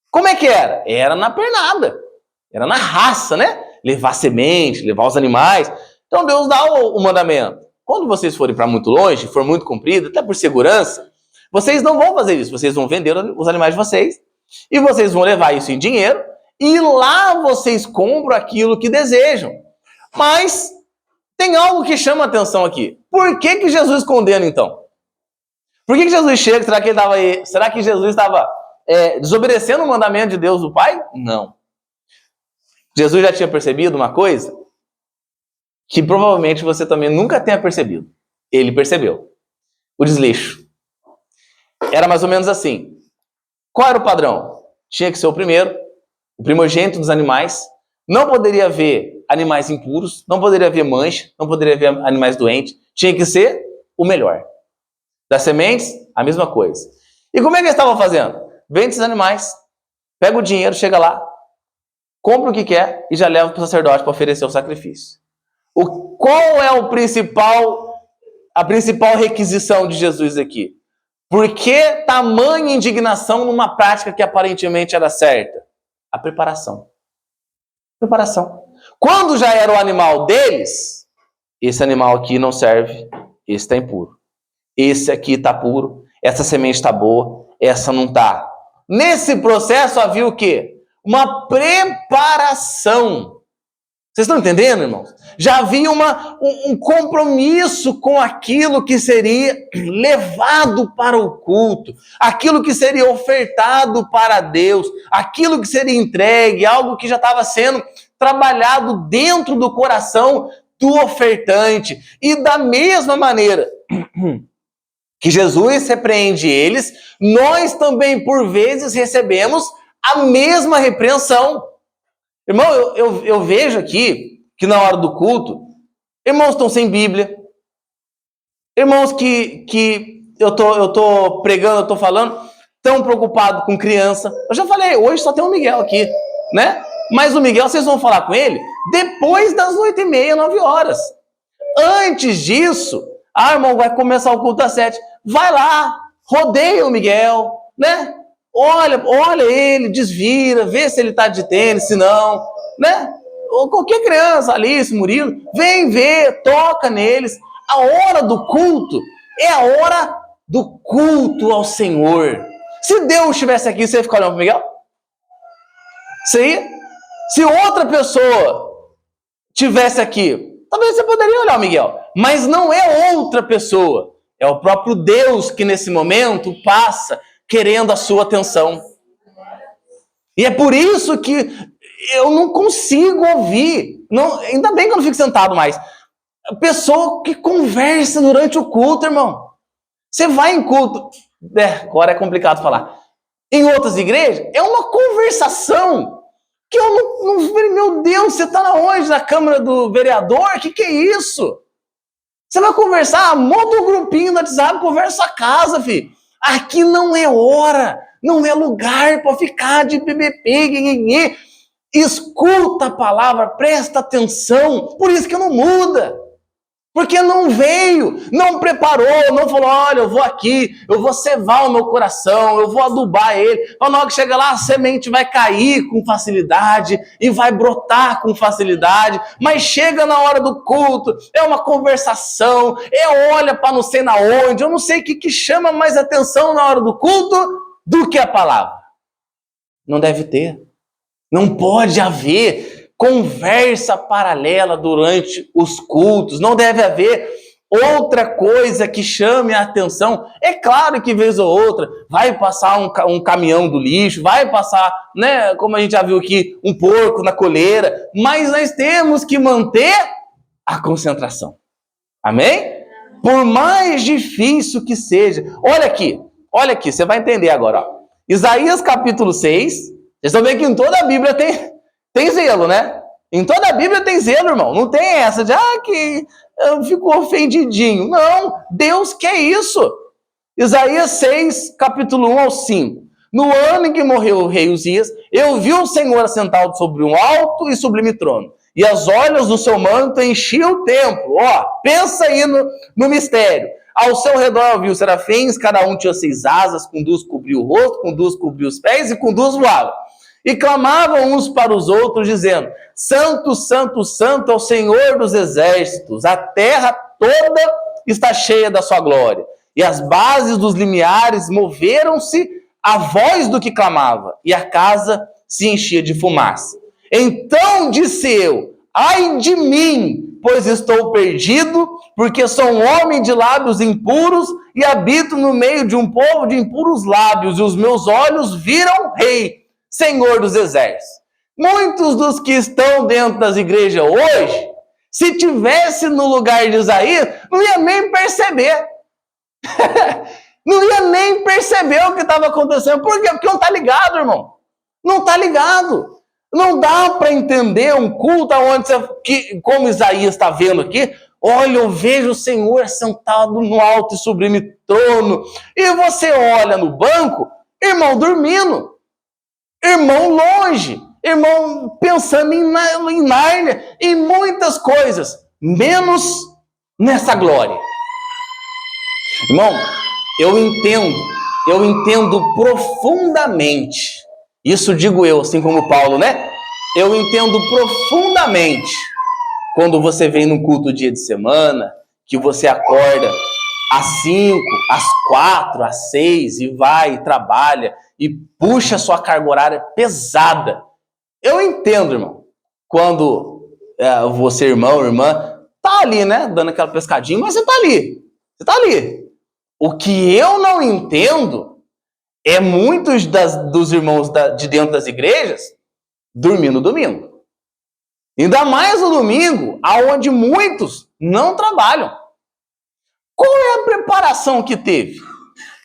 Como é que era? Era na pernada, era na raça, né? Levar semente, levar os animais. Então Deus dá o mandamento. Quando vocês forem para muito longe, for muito comprido, até por segurança, Vocês não vão fazer isso, vocês vão vender os animais de vocês e vocês vão levar isso em dinheiro e lá vocês compram aquilo que desejam. Mas tem algo que chama a atenção aqui. Por que Jesus condena então? Por que Jesus chega? Será que Jesus estava desobedecendo o mandamento de Deus do Pai? Não. Jesus já tinha percebido uma coisa que provavelmente você também nunca tenha percebido. Ele percebeu. O desleixo. Era mais ou menos assim. Qual era o padrão? Tinha que ser o primeiro, o primogênito dos animais. Não poderia haver animais impuros, não poderia haver mancha, não poderia haver animais doentes. Tinha que ser o melhor. Das sementes, a mesma coisa. E como é que eles estavam fazendo? Vende esses animais, pega o dinheiro, chega lá, compra o que quer e já leva para o sacerdote para oferecer o sacrifício. Qual é a principal requisição de Jesus aqui? Por que tamanha indignação numa prática que aparentemente era certa? A preparação. Preparação. Quando já era o animal deles, esse animal aqui não serve, esse está impuro. Esse aqui está puro, essa semente está boa, essa não está. Nesse processo havia o quê? Uma preparação. Vocês estão entendendo, irmãos? Já havia um compromisso com aquilo que seria levado para o culto, aquilo que seria ofertado para Deus, aquilo que seria entregue, algo que já estava sendo trabalhado dentro do coração do ofertante. E da mesma maneira que Jesus repreende eles, nós também, por vezes, recebemos a mesma repreensão. Irmão, eu vejo aqui que na hora do culto, irmãos estão sem Bíblia, irmãos que eu tô pregando, eu tô falando, tão preocupados com criança. Eu já falei, hoje só tem o Miguel aqui, né? Mas o Miguel, vocês vão falar com ele depois das 8h30, 9h. Antes disso, irmão, vai começar o culto às 7. Vai lá, rodeia o Miguel, né? Olha ele, desvira, vê se ele tá de tênis, se não, né? Ou qualquer criança, Alice, Murilo, vem ver, toca neles. A hora do culto é a hora do culto ao Senhor. Se Deus estivesse aqui, você ia ficar olhando para Miguel? Você ia? Se outra pessoa estivesse aqui, talvez você poderia olhar o Miguel, mas não é outra pessoa, é o próprio Deus que nesse momento passa querendo a sua atenção. E é por isso que eu não consigo ouvir, ainda bem que eu não fico sentado mais, a pessoa que conversa durante o culto, irmão. Você vai em culto, agora é complicado falar, em outras igrejas, é uma conversação que eu não meu Deus, você está onde? Na Câmara do Vereador? Que é isso? Você vai conversar, monta um grupinho no WhatsApp, conversa a casa, filho. Aqui não é hora, não é lugar para ficar de BBP, escuta a palavra, presta atenção, por isso que não muda. Porque não veio, não preparou, não falou, olha, eu vou aqui, eu vou cevar o meu coração, eu vou adubar ele. Na hora que chega lá, a semente vai cair com facilidade e vai brotar com facilidade. Mas chega na hora do culto, é uma conversação, olha para não sei na onde, eu não sei o que chama mais atenção na hora do culto do que a palavra. Não deve ter, não pode haver conversa paralela durante os cultos, não deve haver outra coisa que chame a atenção. É claro que vez ou outra vai passar um caminhão do lixo, vai passar, né, como a gente já viu aqui, um porco na coleira, mas nós temos que manter a concentração. Amém? Por mais difícil que seja. Olha aqui, você vai entender agora. Ó. Isaías capítulo 6, vocês estão vendo que em toda a Bíblia tem zelo, né? Em toda a Bíblia tem zelo, irmão. Não tem essa de, que eu fico ofendidinho. Não, Deus quer isso. Isaías 6, capítulo 1 ao 5. No ano em que morreu o rei Uzias, eu vi o Senhor assentado sobre um alto e sublime trono. E as olhas do seu manto enchiam o templo. Pensa aí no mistério. Ao seu redor viu serafins, cada um tinha 6 asas, com 2 cobriu o rosto, com 2 cobriu os pés e com 2 voavam. E clamavam uns para os outros, dizendo, Santo, Santo, Santo é o Senhor dos exércitos, a terra toda está cheia da sua glória. e as bases dos limiares moveram-se à voz do que clamava, e a casa se enchia de fumaça. Então disse eu: ai de mim, pois estou perdido, porque sou um homem de lábios impuros e habito no meio de um povo de impuros lábios, e os meus olhos viram Rei, Senhor dos Exércitos. Muitos dos que estão dentro das igrejas hoje, se tivesse no lugar de Isaías, não ia nem perceber. Não ia nem perceber o que estava acontecendo. Por quê? Porque não está ligado, irmão. Não está ligado. Não dá para entender um culto onde você, como Isaías está vendo aqui, olha, eu vejo o Senhor sentado no alto e sublime trono, e você olha no banco, irmão dormindo, irmão longe, irmão pensando em Nárnia, em muitas coisas, menos nessa glória. Irmão, eu entendo profundamente, isso digo eu, assim como Paulo, né? Eu entendo profundamente quando você vem num culto dia de semana, que você acorda às 5, às 4, às 6 e vai e trabalha e puxa a sua carga horária pesada. Eu entendo, irmão, quando você, irmão, irmã, tá ali, né, dando aquela pescadinha, mas você tá ali. Você tá ali. O que eu não entendo é muitos dos irmãos de dentro das igrejas dormir no domingo. Ainda mais no domingo, aonde muitos não trabalham. Qual é a preparação que teve?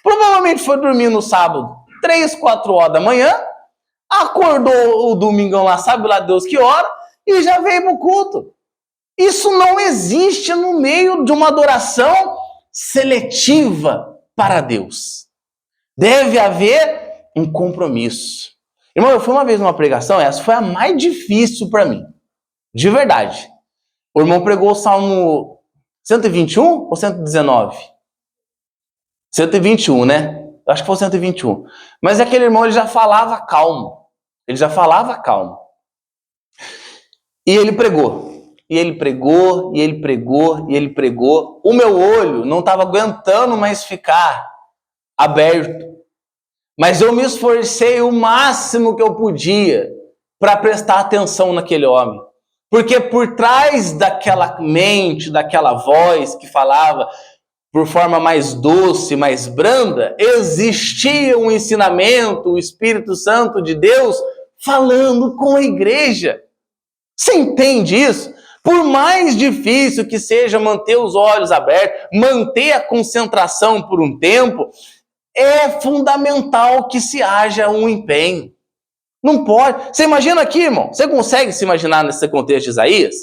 Provavelmente foi dormir no sábado, 3, 4 horas da manhã, acordou o domingão lá, sabe lá Deus que hora, e já veio pro culto. Isso não existe no meio de uma adoração seletiva para Deus. Deve haver um compromisso. Irmão, eu fui uma vez numa pregação, essa foi a mais difícil para mim. De verdade. O irmão pregou o Salmo 121 ou 119? 121, né? Eu acho que foi 121. Mas aquele irmão, ele já falava calmo. Ele já falava calmo. E ele pregou. E ele pregou, e ele pregou, e ele pregou. O meu olho não estava aguentando mais ficar aberto. Mas eu me esforcei o máximo que eu podia para prestar atenção naquele homem. Porque por trás daquela mente, daquela voz que falava por forma mais doce, mais branda, existia um ensinamento, o Espírito Santo de Deus falando com a igreja. Você entende isso? Por mais difícil que seja manter os olhos abertos, manter a concentração por um tempo, é fundamental que se haja um empenho. Não pode. Você imagina aqui, irmão? Você consegue se imaginar nesse contexto de Isaías?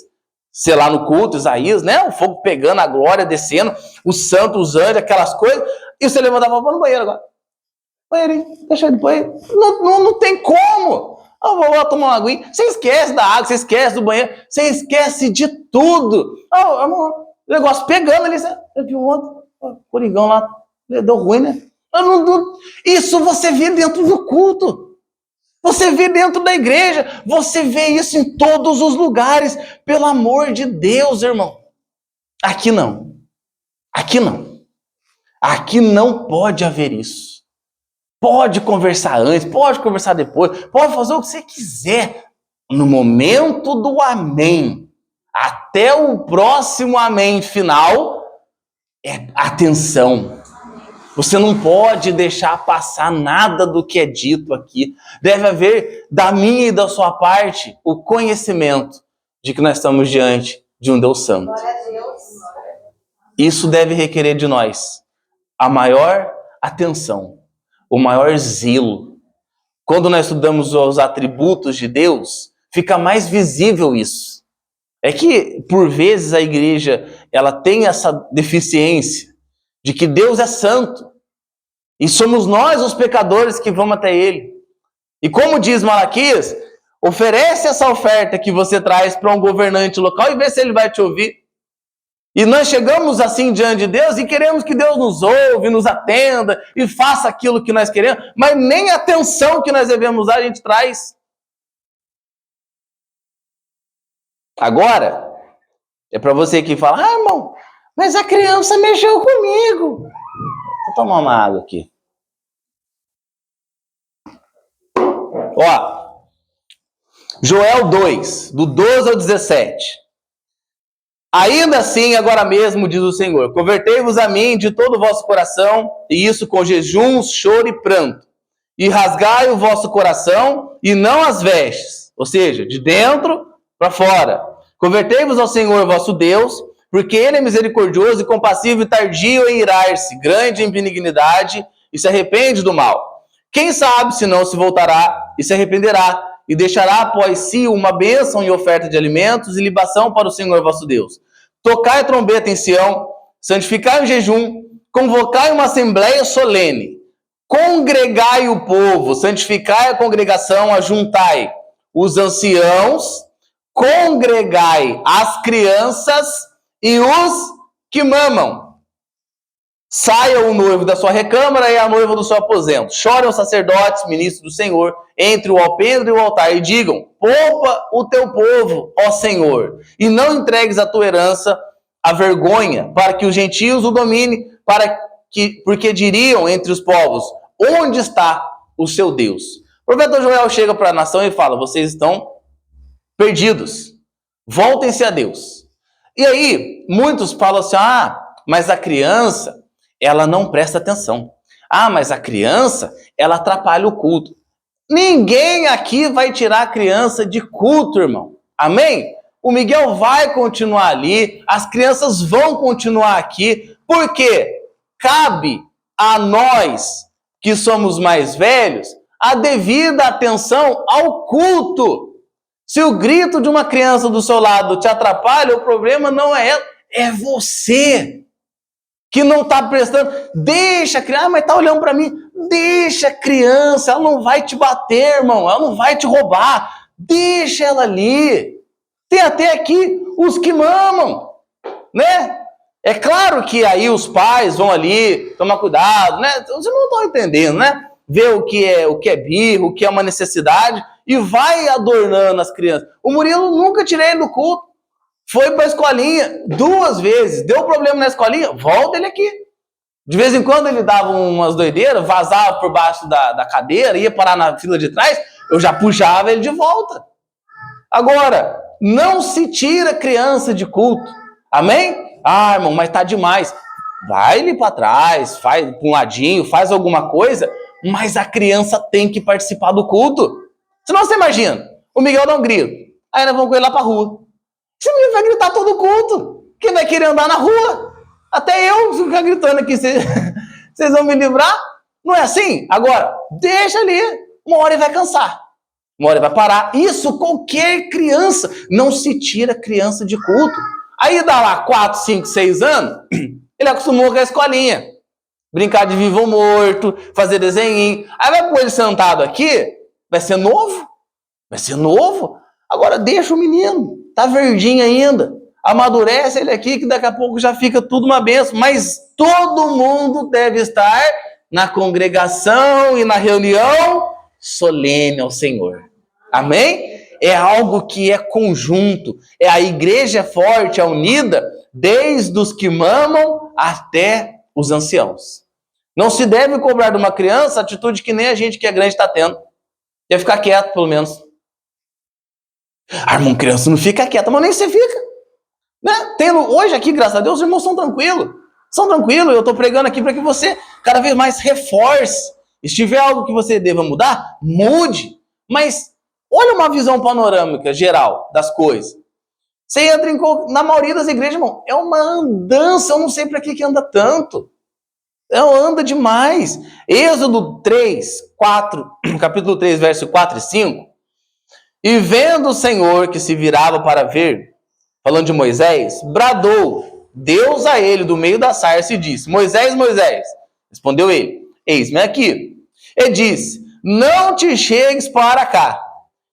Sei lá, no culto, Isaías, né? O fogo pegando, a glória descendo, os santos, os anjos, aquelas coisas. E você levantava, vou no banheiro agora. Banheirinho, deixa ele no banheiro. Não tem como. Eu vou lá tomar uma aguinha. Você esquece da água, você esquece do banheiro, você esquece de tudo. O negócio pegando ali. Você viu ontem? O Coringão lá, deu ruim, né? Isso você vê dentro do culto. Você vê dentro da igreja, você vê isso em todos os lugares. Pelo amor de Deus, irmão. Aqui não. Aqui não. Aqui não pode haver isso. Pode conversar antes, pode conversar depois, pode fazer o que você quiser. No momento do amém, até o próximo amém final, é atenção. Você não pode deixar passar nada do que é dito aqui. Deve haver, da minha e da sua parte, o conhecimento de que nós estamos diante de um Deus Santo. Isso deve requerer de nós a maior atenção, o maior zelo. Quando nós estudamos os atributos de Deus, fica mais visível isso. É que, por vezes, a igreja ela tem essa deficiência de que Deus é santo. E somos nós os pecadores que vamos até Ele. E como diz Malaquias, oferece essa oferta que você traz para um governante local e vê se ele vai te ouvir. E nós chegamos assim diante de Deus e queremos que Deus nos ouve, nos atenda e faça aquilo que nós queremos, mas nem a atenção que nós devemos dar a gente traz. Agora, é para você que fala, irmão, mas a criança mexeu comigo. Vou tomar uma água aqui. Ó, Joel 2, do 12 ao 17. Ainda assim, agora mesmo, diz o Senhor, convertei-vos a mim de todo o vosso coração, e isso com jejuns, choro e pranto. E rasgai o vosso coração, e não as vestes, ou seja, de dentro para fora. Convertei-vos ao Senhor vosso Deus, porque Ele é misericordioso e compassivo e tardio em irar-se, grande em benignidade, e se arrepende do mal. Quem sabe se não se voltará e se arrependerá, e deixará após si uma bênção e oferta de alimentos e libação para o Senhor vosso Deus. Tocai trombeta em Sião, santificai o jejum, convocai uma assembleia solene, congregai o povo, santificai a congregação, ajuntai os anciãos, congregai as crianças e os que mamam. Saia o noivo da sua recâmara e a noiva do seu aposento. Chorem os sacerdotes, ministros do Senhor, entre o alpendre e o altar, e digam: poupa o teu povo, ó Senhor, e não entregues a tua herança à vergonha, para que os gentios o dominem, porque diriam entre os povos: onde está o seu Deus? O profeta Joel chega para a nação e fala: vocês estão perdidos, voltem-se a Deus. E aí, muitos falam assim: mas a criança, ela não presta atenção. Mas a criança, ela atrapalha o culto. Ninguém aqui vai tirar a criança de culto, irmão. Amém? O Miguel vai continuar ali, as crianças vão continuar aqui, porque cabe a nós, que somos mais velhos, a devida atenção ao culto. Se o grito de uma criança do seu lado te atrapalha, o problema não é ela, é você que não está prestando. Deixa a criança, mas está olhando para mim. Deixa a criança, ela não vai te bater, irmão, ela não vai te roubar. Deixa ela ali. Tem até aqui os que mamam, né? É claro que aí os pais vão ali tomar cuidado, né? Vocês não estão entendendo, né? Ver o que é birro, o que é uma necessidade e vai adornando as crianças. O Murilo nunca tirei ele do culto. Foi para a escolinha 2 vezes, deu problema na escolinha, volta ele aqui. De vez em quando ele dava umas doideiras, vazava por baixo da cadeira, ia parar na fila de trás, eu já puxava ele de volta. Agora, não se tira criança de culto, amém? Irmão, mas tá demais. Vai ali para trás, faz um ladinho, faz alguma coisa, mas a criança tem que participar do culto. Senão você imagina, o Miguel dá um grito, aí nós vamos com ele lá para a rua. Esse menino vai gritar todo culto. Quem vai querer andar na rua? Até eu ficar gritando aqui. Vocês vão me livrar? Não é assim? Agora, deixa ali. Uma hora ele vai cansar. Uma hora ele vai parar. Isso qualquer criança. Não se tira criança de culto. Aí dá lá 4, 5, 6 anos. Ele acostumou com a escolinha. Brincar de vivo ou morto. Fazer desenho. Aí vai pôr ele sentado aqui. Vai ser novo. Vai ser novo. Agora deixa o menino. Tá verdinho ainda. Amadurece ele aqui que daqui a pouco já fica tudo uma benção. Mas todo mundo deve estar na congregação e na reunião solene ao Senhor. Amém? É algo que é conjunto. A igreja é forte, é unida, desde os que mamam até os anciãos. Não se deve cobrar de uma criança a atitude que nem a gente que é grande está tendo. Deve ficar quieto, pelo menos. Irmão, criança não fica quieta, mas nem você fica. Né? Hoje aqui, graças a Deus, os irmãos são tranquilos. São tranquilos, eu estou pregando aqui para que você cada vez mais reforce. Se tiver algo que você deva mudar, mude. Mas olha uma visão panorâmica geral das coisas. Você entra na maioria das igrejas, irmão, é uma andança, eu não sei para que anda tanto. Anda demais. Êxodo 3, 4, capítulo 3, verso 4 e 5. E vendo o Senhor que se virava para ver, falando de Moisés, bradou Deus a ele do meio da sarça e disse: Moisés, Moisés. Respondeu ele: eis-me aqui. E disse: não te chegues para cá.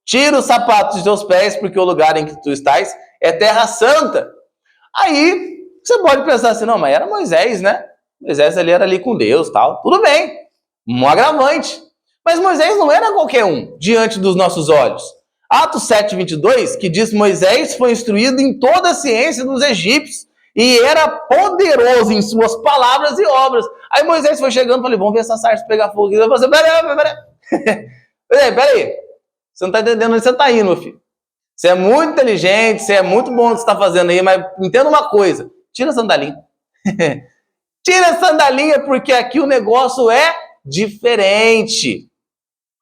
Tira os sapatos dos teus pés, porque o lugar em que tu estás é terra santa. Aí você pode pensar assim: não, mas era Moisés, né? Moisés era ali com Deus, tal. Tudo bem, um agravante. Mas Moisés não era qualquer um diante dos nossos olhos. Atos 7, 22, que diz: Moisés foi instruído em toda a ciência dos egípcios e era poderoso em suas palavras e obras. Aí Moisés foi chegando e falou, vamos ver essa sarça pegar fogo. Ele falou assim, peraí, você não está entendendo onde você está indo, meu filho. Você é muito inteligente, você é muito bom no que você está fazendo aí, mas entenda uma coisa, tira a sandalinha. Tira a sandalinha, porque aqui o negócio é diferente.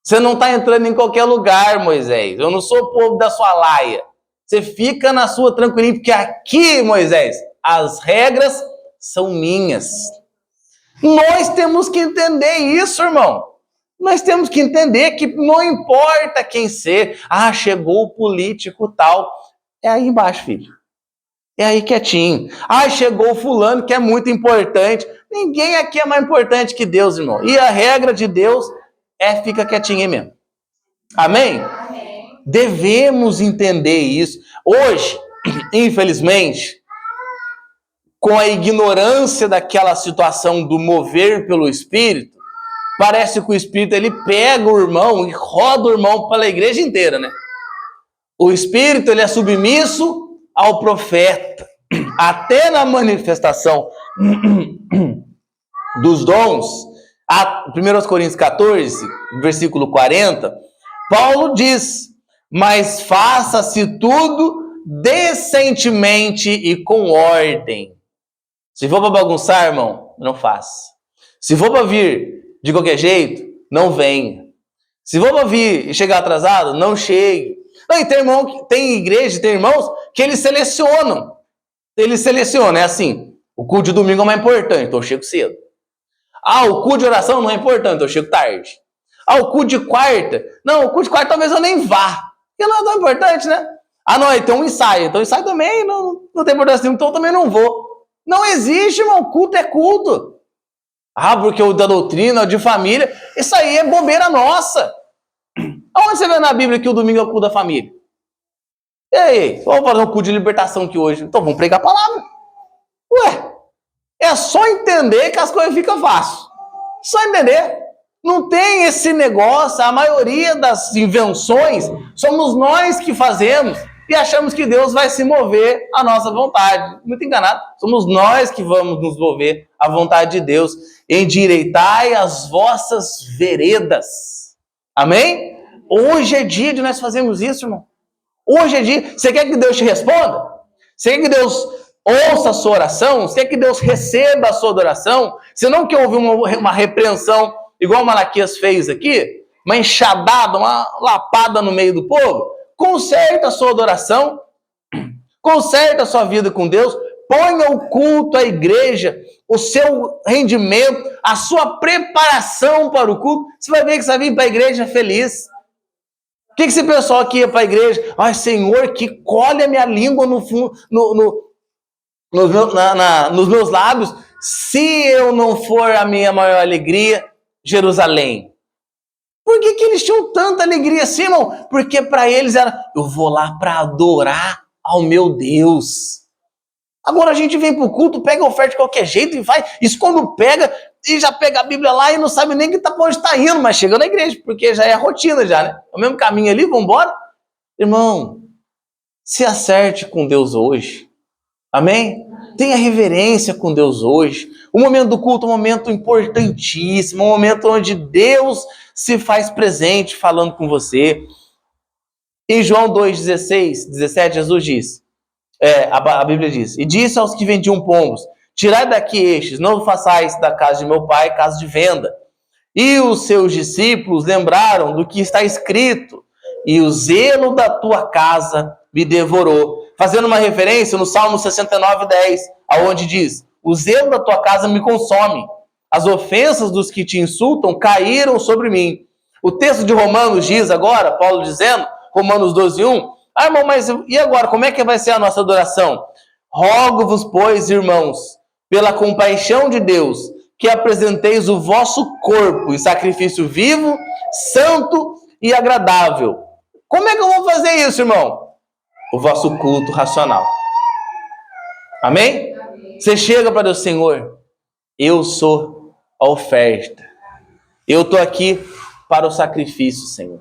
Você não está entrando em qualquer lugar, Moisés. Eu não sou o povo da sua laia. Você fica na sua tranquilinha, porque aqui, Moisés, as regras são minhas. Nós temos que entender isso, irmão. Nós temos que entender que não importa quem ser. Ah, chegou o político tal. É aí embaixo, filho. É aí quietinho. Ah, chegou o fulano que é muito importante. Ninguém aqui é mais importante que Deus, irmão. E a regra de Deus é fica quietinho aí mesmo. Amém? Amém. Devemos entender isso. Hoje, infelizmente, com a ignorância daquela situação do mover pelo Espírito, parece que o Espírito ele pega o irmão e roda o irmão pela igreja inteira, né? O Espírito ele é submisso ao profeta. Até na manifestação dos dons, 1 Coríntios 14, versículo 40, Paulo diz, mas faça-se tudo decentemente e com ordem. Se for para bagunçar, irmão, não faça. Se for para vir de qualquer jeito, não venha. Se for para vir e chegar atrasado, não chegue. Não, tem igreja, tem irmãos que eles selecionam. É assim, o culto de domingo é mais importante, então eu chego cedo. Ah, o culto de oração não é importante, então eu chego tarde. Ah, o culto de quarta, não, o culto de quarta talvez eu nem vá, porque não é tão importante, né? Ah, não, então um ensaio, então ensaio também não tem importância nenhuma, então eu também não vou. Não existe, irmão, culto é culto. Ah, porque o da doutrina, o de família, isso aí é bobeira nossa. Aonde você vê na Bíblia que o domingo é o culto da família? E aí, vamos fazer um culto de libertação aqui hoje. Então vamos pregar a palavra. Ué, é só entender que as coisas ficam fáceis. Só entender. Não tem esse negócio, a maioria das invenções somos nós que fazemos e achamos que Deus vai se mover à nossa vontade. Muito enganado. Somos nós que vamos nos mover à vontade de Deus. Endireitai as vossas veredas. Amém? Hoje é dia de nós fazermos isso, irmão. Hoje é dia. Você quer que Deus te responda? Você quer que Deus ouça a sua oração? Você quer que Deus receba a sua adoração? Você não quer ouvir uma repreensão igual o Malaquias fez aqui? Uma enxadada, uma lapada no meio do povo? Conserta a sua adoração. Conserta a sua vida com Deus. Ponha o culto à igreja, o seu rendimento, a sua preparação para o culto. Você vai ver que você vai vir para a igreja feliz. O que esse pessoal aqui ia para a igreja? Ai, Senhor, que colhe a minha língua nos meus lábios, se eu não for a minha maior alegria, Jerusalém. Por que eles tinham tanta alegria assim, irmão? Porque para eles era, eu vou lá para adorar ao meu Deus. Agora a gente vem para o culto, pega a oferta de qualquer jeito e vai, isso quando pega, e já pega a Bíblia lá e não sabe nem que onde está indo, mas chega na igreja, porque já é a rotina já, né? É o mesmo caminho ali, vamos embora. Irmão, se acerte com Deus hoje. Amém? Tenha reverência com Deus hoje. O momento do culto é um momento importantíssimo, um momento onde Deus se faz presente falando com você. Em João 2,16, 17, Jesus diz, a Bíblia diz, e disse aos que vendiam pombos, tirai daqui estes, não façais da casa de meu pai casa de venda. E os seus discípulos lembraram do que está escrito, e o zelo da tua casa me devorou. Fazendo uma referência no Salmo 69:10, aonde diz, o zelo da tua casa me consome. As ofensas dos que te insultam caíram sobre mim. O texto de Romanos diz agora, Paulo dizendo, Romanos 12:1, ah, irmão, mas e agora? Como é que vai ser a nossa adoração? Rogo-vos, pois, irmãos, pela compaixão de Deus, que apresenteis o vosso corpo em sacrifício vivo, santo e agradável. Como é que eu vou fazer isso, irmão? O vosso culto racional. Amém? Você chega para Deus, Senhor, eu sou a oferta. Eu estou aqui para o sacrifício, Senhor.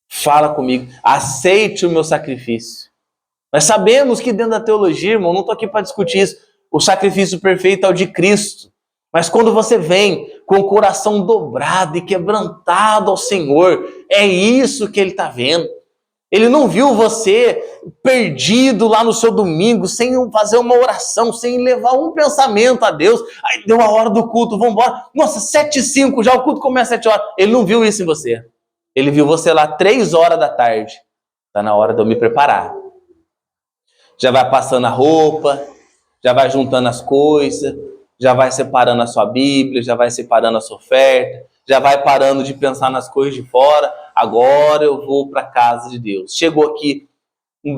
Fala comigo. Aceite o meu sacrifício. Nós sabemos que dentro da teologia, irmão, não estou aqui para discutir isso, o sacrifício perfeito é o de Cristo. Mas quando você vem com o coração dobrado e quebrantado ao Senhor, é isso que Ele está vendo. Ele não viu você perdido lá no seu domingo, sem fazer uma oração, sem levar um pensamento a Deus. Aí deu a hora do culto, vamos embora. Nossa, 7h05, já o culto começa às 7 horas. Ele não viu isso em você. Ele viu você lá 3 horas da tarde. Está na hora de eu me preparar. Já vai passando a roupa, já vai juntando as coisas, já vai separando a sua Bíblia, já vai separando a sua oferta, já vai parando de pensar nas coisas de fora. Agora eu vou para a casa de Deus. Chegou aqui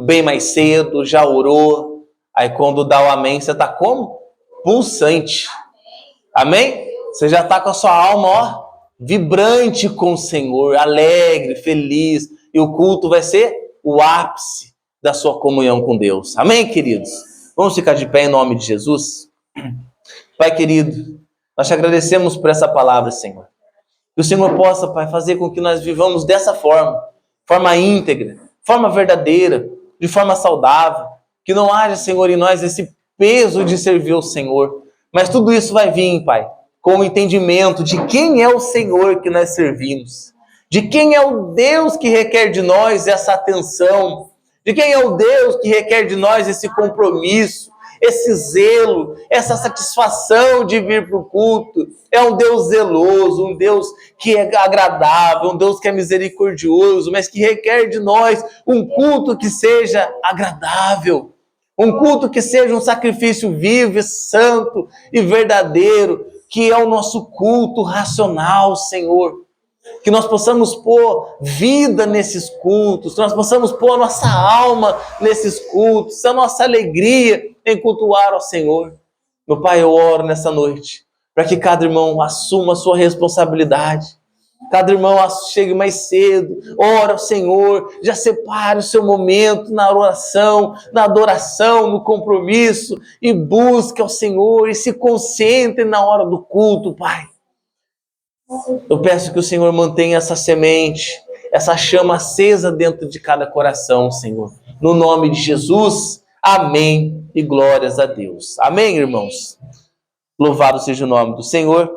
bem mais cedo, já orou. Aí quando dá o amém, você está como? Pulsante. Amém? Você já está com a sua alma, ó, vibrante com o Senhor, alegre, feliz. E o culto vai ser o ápice da sua comunhão com Deus. Amém, queridos? Vamos ficar de pé em nome de Jesus? Pai querido, nós te agradecemos por essa palavra, Senhor. Que o Senhor possa, Pai, fazer com que nós vivamos dessa forma íntegra, forma verdadeira, de forma saudável. Que não haja, Senhor, em nós esse peso de servir ao Senhor. Mas tudo isso vai vir, Pai, com o entendimento de quem é o Senhor que nós servimos. De quem é o Deus que requer de nós essa atenção. De quem é o Deus que requer de nós esse compromisso, esse zelo, essa satisfação de vir para o culto. É um Deus zeloso, um Deus que é agradável, um Deus que é misericordioso, mas que requer de nós um culto que seja agradável, um culto que seja um sacrifício vivo, santo e verdadeiro, que é o nosso culto racional, Senhor. Que nós possamos pôr vida nesses cultos, que nós possamos pôr a nossa alma nesses cultos, a nossa alegria em cultuar ao Senhor. Meu Pai, eu oro nessa noite para que cada irmão assuma a sua responsabilidade. Cada irmão chegue mais cedo, ora ao Senhor, já separe o seu momento na oração, na adoração, no compromisso, e busque ao Senhor e se concentre na hora do culto, Pai. Eu peço que o Senhor mantenha essa semente, essa chama acesa dentro de cada coração, Senhor. No nome de Jesus, amém e glórias a Deus. Amém, irmãos? Louvado seja o nome do Senhor.